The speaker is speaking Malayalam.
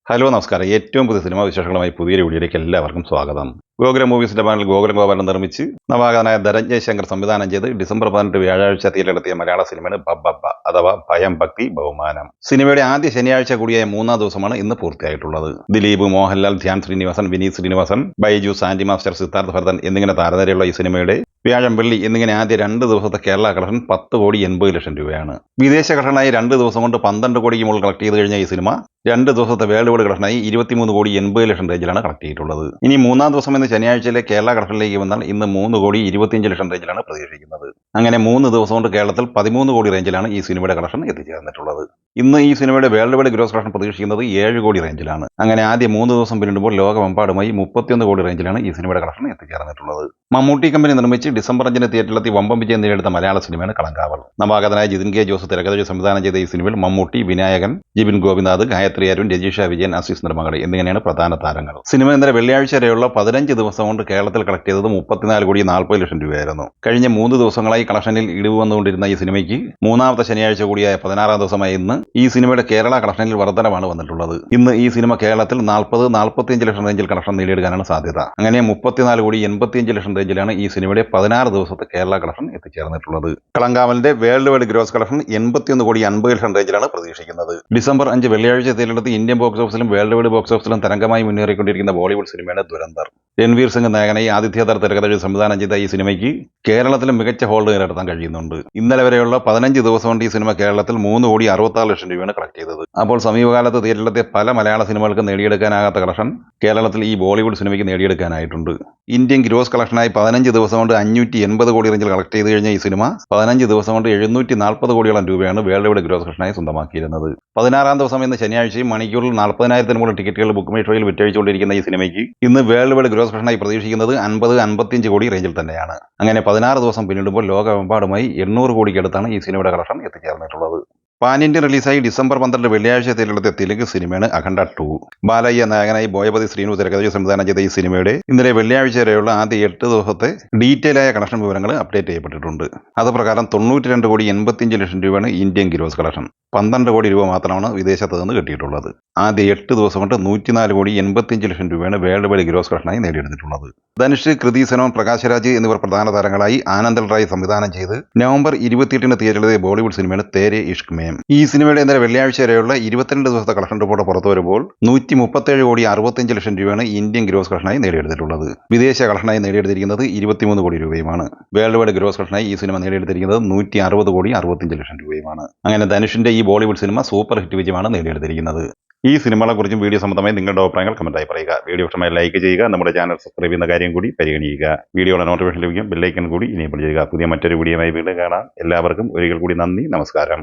ഹലോ നമസ്കാരം. ഏറ്റവും പുതിയ സിനിമാ വിശേഷങ്ങളുമായി പുതിയൊരു വീഡിയോയിലേക്ക് എല്ലാവർക്കും സ്വാഗതം. ഗോകുലം മൂവീസിന്റെ ബാനറിൽ ഗോകുലം ഗോപാലൻ നിർമ്മിച്ച് നവാഗതനായ ധനഞ്ജയ് ശങ്കർ സംവിധാനം ചെയ്ത് ഡിസംബർ 18 വ്യാഴാഴ്ച തിയേറ്ററിലെത്തിയ മലയാള സിനിമയാണ് ബബ്ബബ്ബ അഥവാ ഭയം ഭക്തി ബഹുമാനം. സിനിമയുടെ ആദ്യ ശനിയാഴ്ച കൂടിയായ മൂന്നാം ദിവസമാണ് ഇന്ന് പൂർത്തിയായിട്ടുള്ളത്. ദിലീപ്, മോഹൻലാൽ, ധ്യാൻ ശ്രീനിവാസൻ, വിനീത് ശ്രീനിവാസൻ, ബൈജു, സാൻഡി മാസ്റ്റർ, സിദ്ധാർത്ഥ ഭരതൻ എന്നിങ്ങനെ താരനിരയുള്ള ഈ സിനിമയുടെ വ്യാഴം, വെള്ളി എന്നിങ്ങനെ ആദ്യ 2 ദിവസത്തെ കേരള കളക്ഷൻ 10 കോടി 80 ലക്ഷം രൂപയാണ്. വിദേശ കളക്ഷനായി 2 ദിവസം കൊണ്ട് 12 കോടിക്ക് മുകളിൽ കളക്ട് ചെയ്ത് കഴിഞ്ഞ ഈ സിനിമ 2 ദിവസത്തെ വേൾഡ് വൈഡ് കളക്ഷനായി 23 കോടി 80 ലക്ഷം റേഞ്ചിലാണ് കളക്ട് ചെയ്തിട്ടുള്ളത്. ഇനി മൂന്നാം ദിവസം എന്ന ശനിയാഴ്ചയിലെ കേരള കളക്ഷനിലേക്ക് വന്നാൽ ഇന്ന് 3 കോടി 25 ലക്ഷം റേഞ്ചിലാണ് പ്രതീക്ഷിക്കുന്നത്. അങ്ങനെ 3 ദിവസം കൊണ്ട് കേരളത്തിൽ 13 കോടി റേഞ്ചിലാണ് ഈ സിനിമയുടെ കളക്ഷൻ എത്തിച്ചേർന്നിട്ടുള്ളത്. ഇന്ന് ഈ സിനിമയുടെ വേൾഡ് വൈഡ് ഗ്രോസ് കളക്ഷൻ പ്രതീക്ഷിക്കുന്നത് 7 കോടി റേഞ്ചിലാണ്. അങ്ങനെ ആദ്യ 3 ദിവസം പിന്നിടുമ്പോൾ ലോകമെമ്പാടുമായി 31 കോടി റേഞ്ചിലാണ് ഈ സിനിമയുടെ കളക്ഷൻ എത്തിച്ചേർന്നിട്ടുള്ളത്. മമ്മൂട്ടി കമ്പനി നിർമ്മിച്ച് ഡിസംബർ 5 തിയേറ്ററിലെത്തി വമ്പം വിജയം നേടിയെടുത്ത മലയാള സിനിമയാണ് കളങ്കാവൽ. നവാഗതനായ ജിതിൻ കെ ജോസ് തിരക്കഥ സംവിധാനം ചെയ്ത ഈ സിനിമയിൽ മമ്മൂട്ടി, വിനായകൻ, ജിബിൻ ഗോപിനാഥ്, ഗായത്രി അരുൺ, രജിഷ വിജയൻ, അസീസ് നിർമ്മകളി എന്നിങ്ങനെയാണ് പ്രധാന താരങ്ങൾ. സിനിമ ഇന്നലെ വെള്ളിയാഴ്ച വരെയുള്ള 15 ദിവസം കൊണ്ട് കേരളത്തിൽ കളക്ട് ചെയ്തത് 34 കോടി 40 ലക്ഷം രൂപയായിരുന്നു. കഴിഞ്ഞ 3 ദിവസങ്ങളായി കളക്ഷനിൽ ഇടിവ് വന്നുകൊണ്ടിരുന്ന ഈ സിനിമയ്ക്ക് മൂന്നാമത്തെ ശനിയാഴ്ച കൂടിയായ 16-ാം ദിവസമായ ഇന്ന് ഈ സിനിമയുടെ കേരള കളക്ഷനിൽ വർധനമാണ് വന്നിട്ടുള്ളത്. ഇന്ന് ഈ സിനിമ കേരളത്തിൽ 40-45 ലക്ഷം റേഞ്ചിൽ കളക്ഷൻ നേടിയെടുക്കാനാണ് സാധ്യത. അങ്ങനെ 34 കോടി 85 ലക്ഷം റേഞ്ചിലാണ് ഈ സിനിമയുടെ 16 ദിവസത്തെ കേരള കളക്ഷൻ എത്തിച്ചേർന്നിട്ടുള്ളത്. കളങ്കാവലിന്റെ വേൾഡ് വൈഡ് ഗ്രോസ് കളക്ഷൻ 81 കോടി 50 ലക്ഷം റേഞ്ചിലാണ് പ്രതീക്ഷിക്കുന്നത്. ഡിസംബർ 5 വെള്ളിയാഴ്ച തിയേറ്ററിലെത്തി ഇന്ത്യൻ ബോക്സ് ഓഫീസിലും വേൾഡ് വൈഡ് ബോക്സ് ഓഫീസിലും തരംഗമായി മുന്നേറിക്കൊണ്ടിരിക്കുന്ന ബോളിവുഡ് സിനിമയാണ് ദുരന്തർ. രൺവീർ സിംഗ് നായകനായി ആദിത്യധർ തിരക്കഥ സംവിധാനം ചെയ്ത ഈ സിനിമയ്ക്ക് കേരളത്തിലും മികച്ച ഹോൾഡ് നേടിയെടുക്കാൻ കഴിയുന്നുണ്ട്. ഇന്നലെ വരെയുള്ള 15 ദിവസം കൊണ്ട് ഈ സിനിമ കേരളത്തിൽ 3 കോടി 66 ലക്ഷം രൂപയാണ് കളക്ട് ചെയ്തത്. അപ്പോൾ സമീപകാലത്ത് തിയേറ്ററിലെത്തിയ പല മലയാള സിനിമകൾക്ക് നേടിയെടുക്കാനാകാത്ത കളക്ഷൻ കേരളത്തിൽ ഈ ബോളിവുഡ് സിനിമയ്ക്ക് നേടിയെടുക്കാനായിട്ടുണ്ട്. ഇന്ത്യൻ ഗ്രോസ് കളക്ഷനായി 15 ദിവസം കൊണ്ട് 580 കോടി റേഞ്ചിൽ കളക്ട് ചെയ്ത് കഴിഞ്ഞ ഈ സിനിമ 15 ദിവസം കൊണ്ട് 740 കോടിയോളം രൂപയാണ് വേൾഡ് വൈഡ് ഗ്രോസ് കളക്ഷനായി സ്വന്തമാക്കിയിരുന്നത്. 16-ാം ദിവസം ഇന്ന് ശനിയാഴ്ചയും മണിക്കൂറിൽ 40,000-ന് മുകളിൽ ടിക്കറ്റുകൾ ബുക്ക് മൈ ഷോയിൽ വിറ്റഴിച്ചുകൊണ്ടിരിക്കുന്ന ഈ സിനിമയ്ക്ക് ഇന്ന് വേൾഡ് വൈഡ് ഗ്രോസ് കളക്ഷനായി പ്രതീക്ഷിക്കുന്നത് 50-55 കോടി റേഞ്ചിൽ തന്നെയാണ്. അങ്ങനെ 16 ദിവസം പിന്നിടുമ്പോൾ ലോകമെമ്പാടുമായി 800 കോടിക്കടുത്താണ് ഈ സിനിമയുടെ കളക്ഷൻ എത്തിച്ചേർന്നിട്ടുള്ളത്. പാൻ ഇന്ത്യൻ റിലീസായി ഡിസംബർ 12 വെള്ളിയാഴ്ച തിയേറ്ററിലെത്തിയ തെലുങ്ക് സിനിമയാണ് അഖണ്ഡ 2. ബാലയ്യ നായകനായി ബോയപതി ശ്രീനു തിരക്കഥ സംവിധാനം ചെയ്ത ഈ സിനിമയുടെ ഇന്നലെ വെള്ളിയാഴ്ച വരെയുള്ള ആദ്യ 8 ദിവസത്തെ ഡീറ്റെയിൽ ആയ കളക്ഷൻ വിവരങ്ങൾ അപ്ഡേറ്റ് ചെയ്യപ്പെട്ടിട്ടുണ്ട്. അത് പ്രകാരം 92 കോടി 85 ലക്ഷം രൂപയാണ് ഇന്ത്യൻ ഗ്രോസ് കളക്ഷൻ. 12 കോടി രൂപ മാത്രമാണ് വിദേശത്ത് നിന്ന് കിട്ടിയിട്ടുള്ളത്. ആദ്യ 8 ദിവസം കൊണ്ട് 104 കോടി 85 ലക്ഷം രൂപയാണ് വേൾഡ് വൈഡ് ഗ്രോസ് കളക്ഷനായി നേടിയെടുത്തിട്ടുള്ളത്. ധനുഷ്, കൃതി സെനോൻ, പ്രകാശ് രാജ് എന്നിവർ പ്രധാന താരങ്ങളായി ആനന്ദൽ റായ് സംവിധാനം ചെയ്ത് നവംബർ 28 തിയേറ്ററിലെത്തിയ ബോളിവുഡ് സിനിമയാണ് തേരെ ഇഷ്ക് മേം. ഈ സിനിമയുടെ ഇന്നലെ വെള്ളിയാഴ്ച വരെയുള്ള 22 ദിവസത്തെ കളക്ഷൻ റിപ്പോർട്ട് പുറത്തു വരുമ്പോൾ 137 കോടി 65 ലക്ഷം രൂപയാണ് ഇന്ത്യൻ ഗ്രോസ് കളക്ഷനായി നേടിയെടുത്തിട്ടുള്ളത്. വിദേശ കളക്ഷനായി നേടിയെടുത്തിരിക്കുന്നത് 23 കോടി രൂപയുമാണ്. വേൾഡ് വൈഡ് ഗ്രോസ് കളക്ഷനായി ഈ സിനിമ നേടിയെടുത്തിരിക്കുന്നത് 160 കോടി 65 ലക്ഷം രൂപയുമാണ്. അങ്ങനെ ധനുഷിന്റെ ഈ ബോളിവുഡ് സിനിമ സൂപ്പർ ഹിറ്റ് വിജയമാണ് നേടിയെടുത്തിരിക്കുന്നത്. ഈ സിനിമകളെക്കുറിച്ചും വീഡിയോ സംബന്ധമായി നിങ്ങളുടെ അഭിപ്രായങ്ങൾ കമന്റായി പറയുക. വീഡിയോ ഇഷ്ടമായി ലൈക്ക് ചെയ്യുക. നമ്മുടെ ചാനൽ സബ്സ്ക്രൈബ് ചെയ്യുന്ന കാര്യം കൂടി പരിഗണിക്കുക. വീഡിയോയുടെ നോട്ടിഫിക്കേഷൻ ലഭിക്കും. ബെല്ലൈക്കൺ കൂടി ഇനേബിൾ ചെയ്യുക. പുതിയ മറ്റൊരു വീഡിയോയുമായി വീണ്ടും കാണാം. എല്ലാവർക്കും ഒരിക്കൽ കൂടി നന്ദി, നമസ്കാരം.